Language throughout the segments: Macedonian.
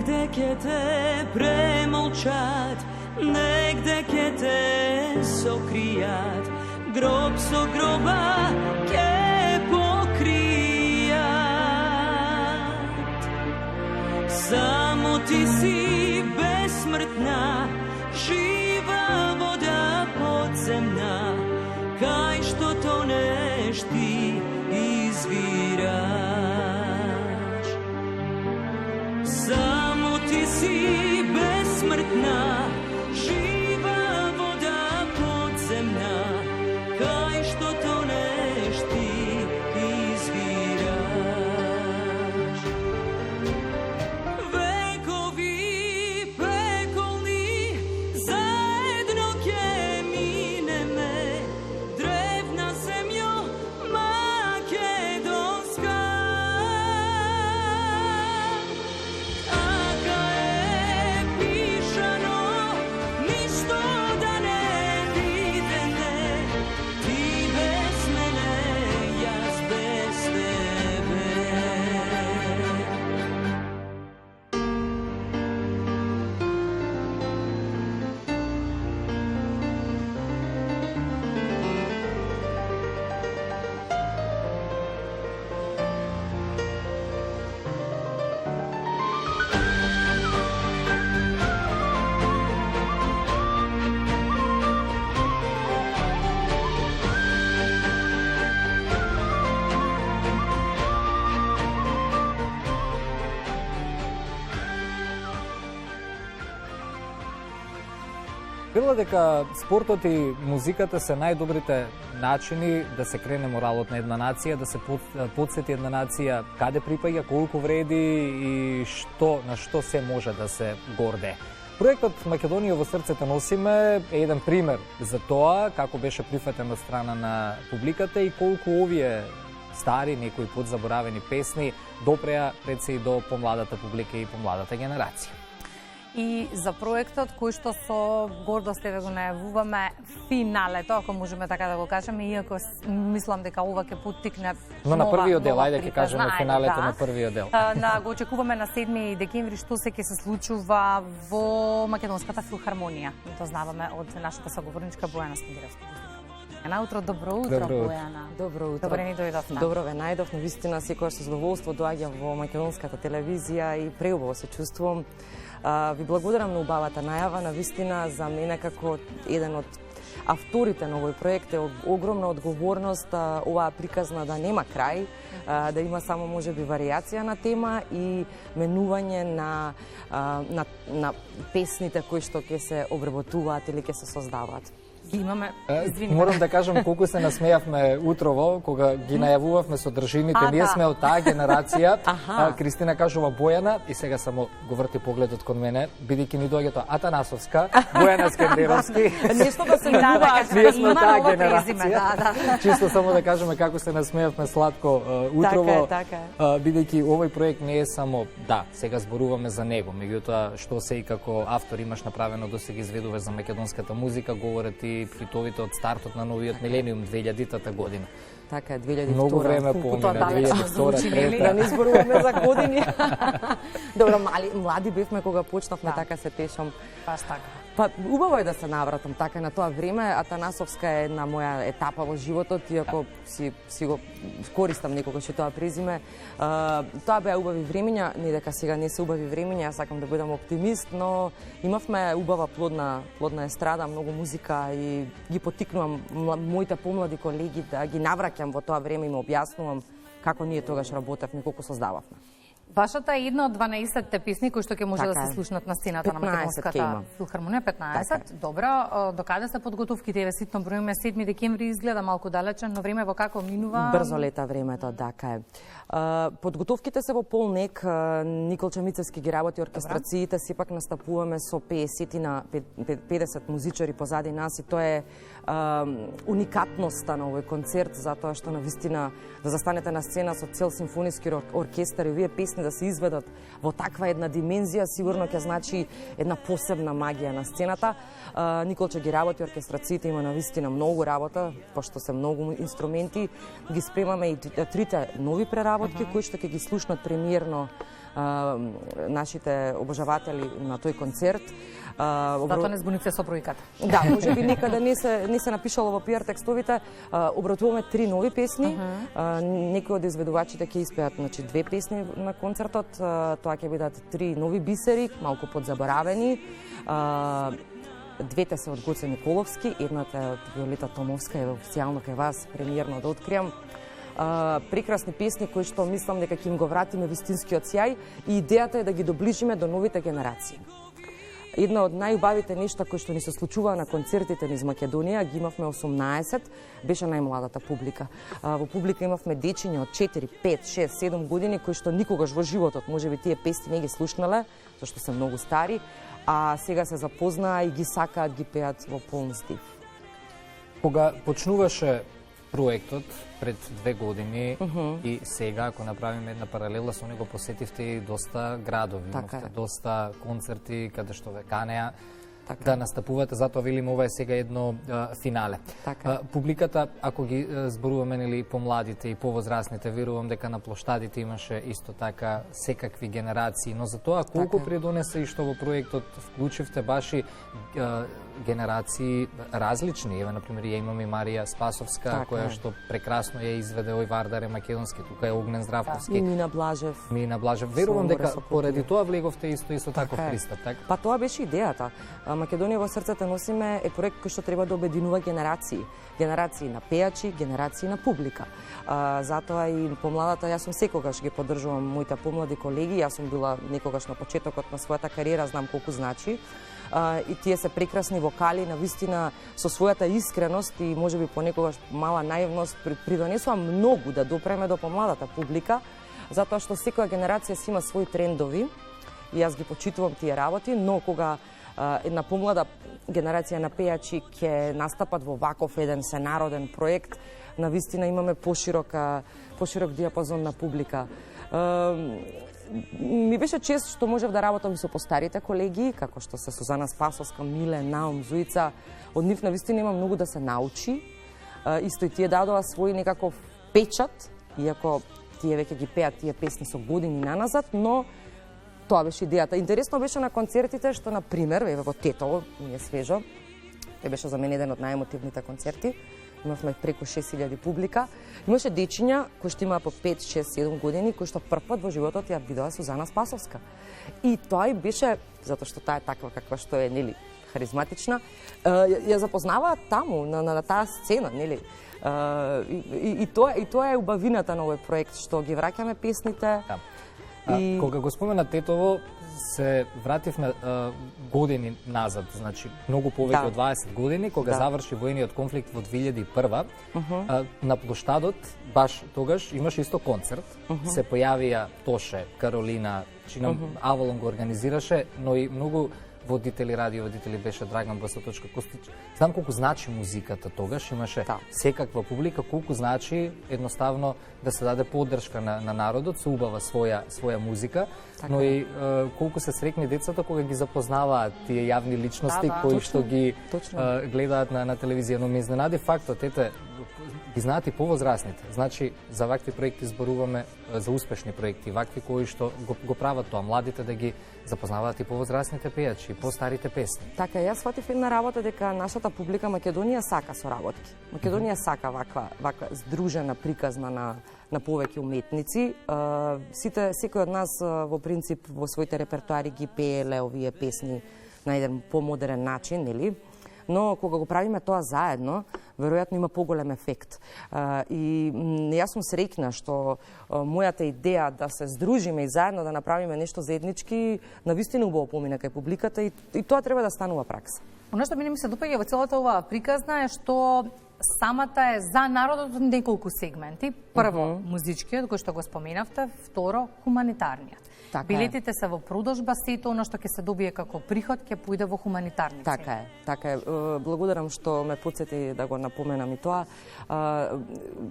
Negde ќе те премолчат, негде ќе те сокријат, гроб со гроба ќе покријат. Само ти си безсмртна, жива вода подземна, кај што тонеш ти извираш. Само ти си безсмртна, жива вода подземна, кај што тонеш ти извираш. Векови пеколни заедно ќе минеме, древна земјо македонска. Така е пишано, ништо да не видеме, ти без мене, јас без тебе. Велела дека спортот и музиката се најдобрите начини да се крене моралот на една нација, да се подсети една нација каде припаѓа, колку вреди и на што се може да се горде. Проектот Македонија во срцето носиме е еден пример за тоа како беше прифатен од страна на публиката и колку овие стари, некои подзаборавени песни допреа пред се и до помладата публика и помладата генерација. И за проектот кој што со гордост еве го најавуваме финалето, ако можеме така да го кажеме, иако мислам дека ова ќе поттикне Но на првиот дел, ајде ќе припразна, кажеме финалето на првиот дел. Го очекуваме на 7 декември што се ќе се случува во Македонската филхармонија. То знаваме од нашата соговорничка Бојана Скандировска. Наутро, добро утро, Бојана. Добро утро. Добре ни дојдовме. Добро ве најдов, вистина секогаш со задоволство доаѓам во македонската телевизија и преубаво се чувствувам. Ви благодарам на убавата најава, на вистина за мене како еден од авторите на овој проект е огромна одговорност оваа приказна да нема крај, да има само можеби варијација на тема и менување на песните кои што ќе се обработуваат или ќе се создаваат. Имаме, Морам да кажам колку се насмејавме утрово кога ги најавувавме содржините. Ние сме од таа генерација. Кристина кажува Бојана и сега само го врти погледот кон мене, бидејќи ни доаѓа тоа Атанасовска, Бојана Скандировски. Нешто да се набуваат. Ние сме од таа генерација. Чисто само да кажеме како се насмејавме сладко утрово. Така е. Бидејќи овој проект не е само сега зборуваме за него, меѓутоа што се и како автор имаш направено досега изведуваш за македонската музика, говорат и хитовите од стартот на новиот милениум 2000-та година. Така е, 2002. Многу време помина, 2002, да не зборуваме за години. Добро, млади бевме кога почнавме, така се тешам. Баш така. Па убаво е да се навратам така на тоа време. Атанасовска е една моја етапа во животот, иако си го користам некогаш и тоа презиме. Тоа беа убави времиња, не дека сега не се убави времиња, јас сакам да бидам оптимист, но имавме убава плодна естрада, многу музика и ги поттикнувам моите помлади колеги да ги навраќам во тоа време и ме објаснувам како ние тогаш работевме, колку создававме. Вашата е една од 12 песни кои што ќе може да се слушнат на сцената на Македонската филхармонија, 15. Добро, докаде се подготовките? Еве ситно броиме 7 декември изгледа малку далечен, но време во како минува? Брзо лета времето, така е. Подготовките се во полнек, Николче Мицевски ги работи оркестрациите, сепак настапуваме со 50 музичари позади нас и тоа е уникатноста на овој концерт, затоа што навистина да застанете на сцена со цел симфониски оркестар и овие песни да да се изведат во таква една димензија, сигурно ќе значи една посебна магија на сцената. Николче ги работи оркестрациите, има навистина многу работа, пошто се многу инструменти. Ги спремаме и трите нови преработки, кои што ќе ги слушнат премиерно нашите обожаватели на тој концерт. Затоа не збунице со бројката. Да, може би некаде не се напишало во пиар текстовите. Обратуваме 3 нови песни. Некои од изведувачите ќе испеат, значи, 2 песни на концертот. Тоа ќе бидат 3 нови бисери, малку подзаборавени. Двете се од Гоце Николовски, едната е од Виолета Томовска, е официјално кај вас, премиерно да откриам. Прекрасни песни кои што мислам дека ќе им го вратиме вистинскиот сјај и идејата е да ги доближиме до новите генерации. Една од најубавите нешта кои што ни се случува на концертите низ Македонија, ги имавме 18, беше најмладата публика. Во публика имавме дечиња од 4, 5, 6, 7 години кои што никогаш во животот можеби тие песни не ги слушнале, зашто се многу стари, а сега се запознаа и ги сакаат, ги пеат во полн здив. Кога почнуваше проектот пред 2 години и сега, ако направиме една паралела, со него посетивте и доста градови, имавте доста концерти каде што ве канеа да настапувате, затоа велиме ова е сега едно финале. Публиката, ако ги зборуваме нели помладите и повозрастните, верувам дека на плоштадите имаше исто така секакви генерации, но за тоа колку придонесе и што во проектот вклучивте баш и генерации различни. Еве, например, ја имаме Марија Спасовска, која што прекрасно ја изведе ој Вардаре македонски, тука е Огнен Здравковски. И Мина Блажев. Верувам дека поради тоа влеговте исто таков пристап, така? Па тоа беше идејата. Македонија во срцето носиме е проект кој што треба да обединува генерации. Генерации на пејачи, генерации на публика. Затоа и помладата, јас сум секогаш ги поддржувам моите помлади колеги, јас сум била некогаш на почетокот на својата кариера, знам колку значи. И тие се прекрасни вокали, навистина со својата искреност и можеби понекогаш мала наивност придонесува многу да допреме до помладата публика, затоа што секоја генерација си има своји трендови и јас ги почитувам тие работи, но кога една помлада генерација на пејачи ќе настапат во ваков еден сенароден проект, навистина имаме поширок диапазон на публика. Ми беше чест што можев да работам и со постарите колеги, како што се Сузана Спасовска, Миле, Наум, Зуица. Од нив навистина има многу да се научи. Исто и тие дадоа свој некаков печат, иако тие веќе ги пеат тие песни со години наназад, но тоа беше идејата. Интересно беше на концертите што, на пример, еве во Тетово, ми е свежо, тој беше за мене еден од најемотивните концерти, имавме преку 6000 публика. Имаше дечиња кои што имаа по 5, 6, 7 години, кои што првпат во животот ја видоа Сузана Спасовска. И тоа и беше, затоа што таа е таква каква што е, нели, харизматична, ја запознаваат таму, на таа сцена, нели. И тоа е убавината на овој проект, што ги враќаме песните. Кога го спомена Тетово, се вратив на години назад, значи многу повеќе од 20 години, кога заврши воениот конфликт во 2001, на плоштадот, баш тогаш, имаше исто концерт, се појавија Тоше, Каролина, Авалон го организираше, но и многу водители, радиоводители беше Драган Басоточка Костич. Знам колку значи музиката тогаш, имаше секаква публика, колку значи едноставно да се даде поддршка на народот со убава своја музика, но и колку се срекни децата кога ги запознаваат тие јавни личности кои што ги гледаат на телевизија. Но ме изненади фактот, ете, ги знаат и повозрастните. Значи, за вакви проекти зборуваме, за успешни проекти, вакви кои што го прават тоа, младите да ги запознаваат и повозрастните пејачи, и постарите песни. Така, јас сватив една работа дека нашата публика Македонија сака соработки. Македонија сака ваква здружена приказна на повеќе уметници. Секој од нас во принцип во своите репертуари ги пееле овие песни на еден помодерен начин, нели? Но кога го правиме тоа заедно, веројатно има поголем ефект. И јас сум среќна што мојата идеја да се здружиме и заедно да направиме нешто заеднички, навистина убаво помина кај публиката и тоа треба да станува пракса. Оно што мене ми се допаѓа во целата оваа приказна е што самата е за народот од неколку сегменти. Прво, музичкиот, кој што го споменавте, второ, хуманитарниот. Така е. Билетите се во продажба, сето она што ќе се добие како приход ќе појде во хуманитарни цели. Така е. Благодарам што ме потсети да го напоменам и тоа.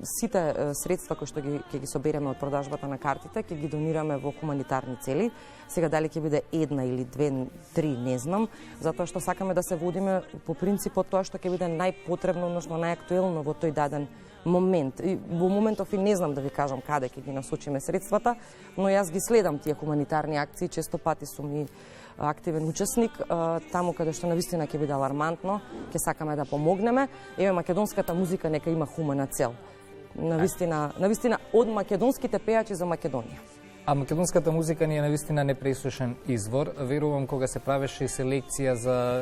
Сите средства кои што ќе ги собереме од продажбата на картите, ќе ги донираме во хуманитарни цели. Сега дали ќе биде една или две, три, не знам, затоа што сакаме да се водиме по принципот тоа што ќе биде најпотребно, односно најактуелно во тој даден момент. И во моментов и не знам да ви кажам каде ќе ги насочиме средствата, но јас ги следам тие хуманитарни акции, често пати сум и активен учесник, таму каде што навистина ќе биде алармантно, ќе сакаме да помогнеме. Еве, македонската музика нека има хумана цел. Навистина од македонските пејачи за Македонија. А македонската музика ни е навистина непресушен извор. Верувам кога се правеше и селекција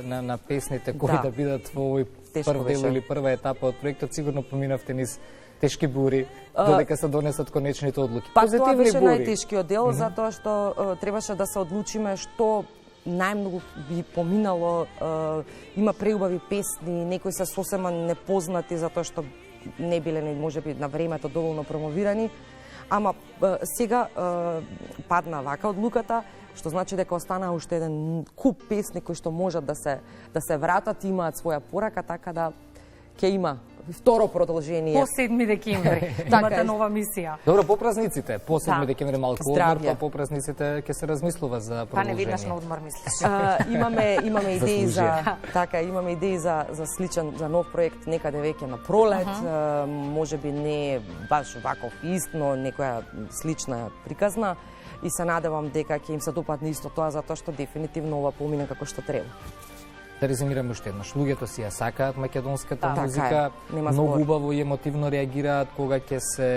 на песните кои да бидат во овој прв дел или прва етапа од проектот, сигурно поминавте низ тешки бури, додека се донесат конечните одлуки. Па тоа беше најтешкиот дел, затоа што требаше да се одлучиме што најмногу би поминало. Има преубави песни, некои се сосема непознати затоа што не биле можеби на времето доволно промовирани. Ама сега падна вака одлуката, што значи дека останаа уште еден куп песни кои што можат да се вратат и имаат своја порака, така да ќе има второ продолжение. По 7 декември имате нова мисија. Добро, по празниците, по 7 декември малку одмор, па по празниците ќе се размислува за продолжение. Па не видаш на одмор мислиш. Имаме идеи имаме идеи за сличен, за нов проект некаде веќе на пролет, можеби не баш ваков ист, но некоја слична приказна, и се надевам дека ќе им се допадне исто тоа, затоа што дефинитивно ова помина како што треба. Да резимираме уште еднаш. Луѓето си ја сакаат македонската музика, многу убаво и емотивно реагираат кога ќе се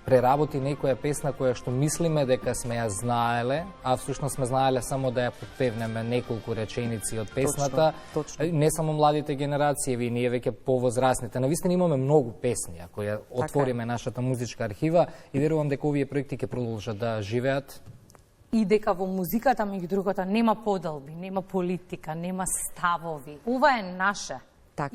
преработи некоја песна која што мислиме дека сме ја знаеле, а всушност сме знаеле само да ја подпевнеме неколку реченици од песната. Точно. Не само младите генерации, ви ние веќе повозрастните. Навистина имаме многу песни, ако ја отвориме нашата музичка архива, и верувам дека овие проекти ќе продолжат да живеат. И дека во музиката, меѓу другото, нема поделби, нема политика, нема ставови. Ова е наше.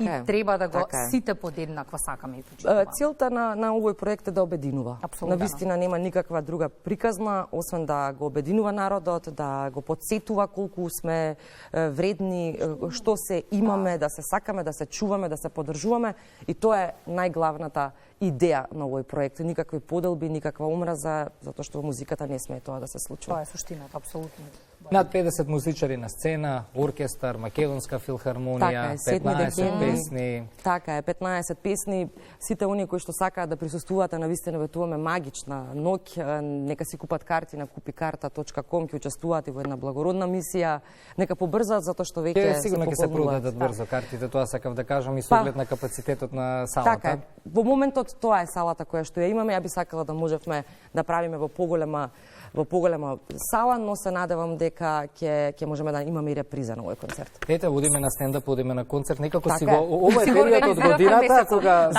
И треба да го сите подеднакво сакаме и почитуваме. Целта на овој проект е да обединува. Апсолутно. Навистина нема никаква друга приказна, освен да го обединува народот, да го потсетува колку сме вредни, што се имаме, да се сакаме, да се чуваме, да се поддржуваме, и тоа е најглавната идеја на овој проект. Никакви поделби, никаква омраза, затоа што во музиката не смее тоа да се случува. Тоа е суштината, апсолутно. Над 50 музичари на сцена, оркестар, Македонска филхармонија, 15 песни. Така е, 15 песни. Сите оние кои што сакаат да присуствуваат, навистина ветуваме магична ноќ, нека си купат карти на kupikarta.com, ќе учествуваат и во една благородна мисија. Нека побрзаат затоа што веќе се сигурно ќе се продадат брзо картите, тоа сакав да кажам, и со оглед на капацитетот на салата. Така е. Во моментот тоа е салата која што ја имаме. Ја би сакала да можевме да правиме во поголема сала, но се надевам дека ќе можеме да имаме и реприза на овој концерт. Ете, одиме на стендап, одиме на концерт, некако си го ова е период од годината кога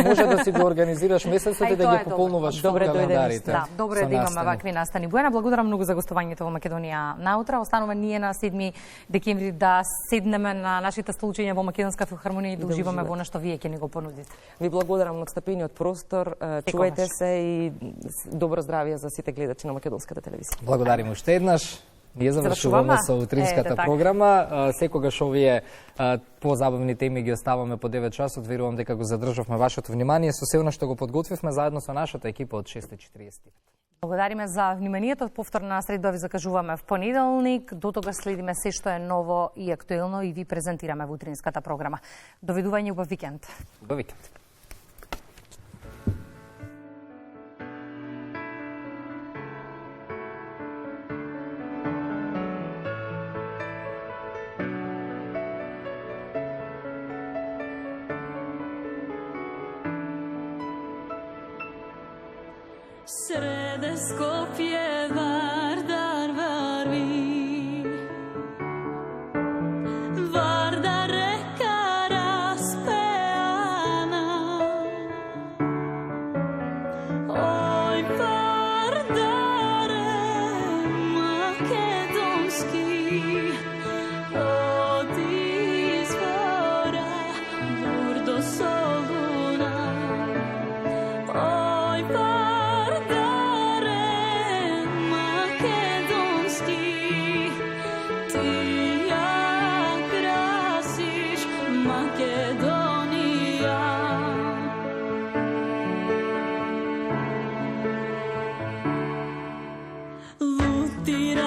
може да си го организираш месецот и да ги пополнуваш календарите. Да, добро е да имаме вакви настани. Бојана, благодарам многу за гостувањето во Македонија наутра. Останува ние на 7 декември да седнеме на нашите столчиња во Македонска филхармонија и да уживаме во нешто вие ќе ни го понудите. Ви благодарам на отстапениот простор, чувајте се и добро здравје за сите гледачи на Македонската телевизија. Благодарим уште еднаш. Ние завршуваме со утринската програма. Секогаш овие позабавни теми ги оставаме по 9 часот. Верувам дека го задржавме вашето внимание со се она што го подготвивме заедно со нашата екипа од 6:40. Благодариме за вниманието. Повторна среда ви закажуваме в понеделник. До тога следиме се што е ново и актуелно и ви презентираме во утринската програма. Довидување, убав викенд. Убав викенд. Srede Skopje Vardar varvi, Vardar reka raspeana. Oj Vardare makedonski, od izvora tira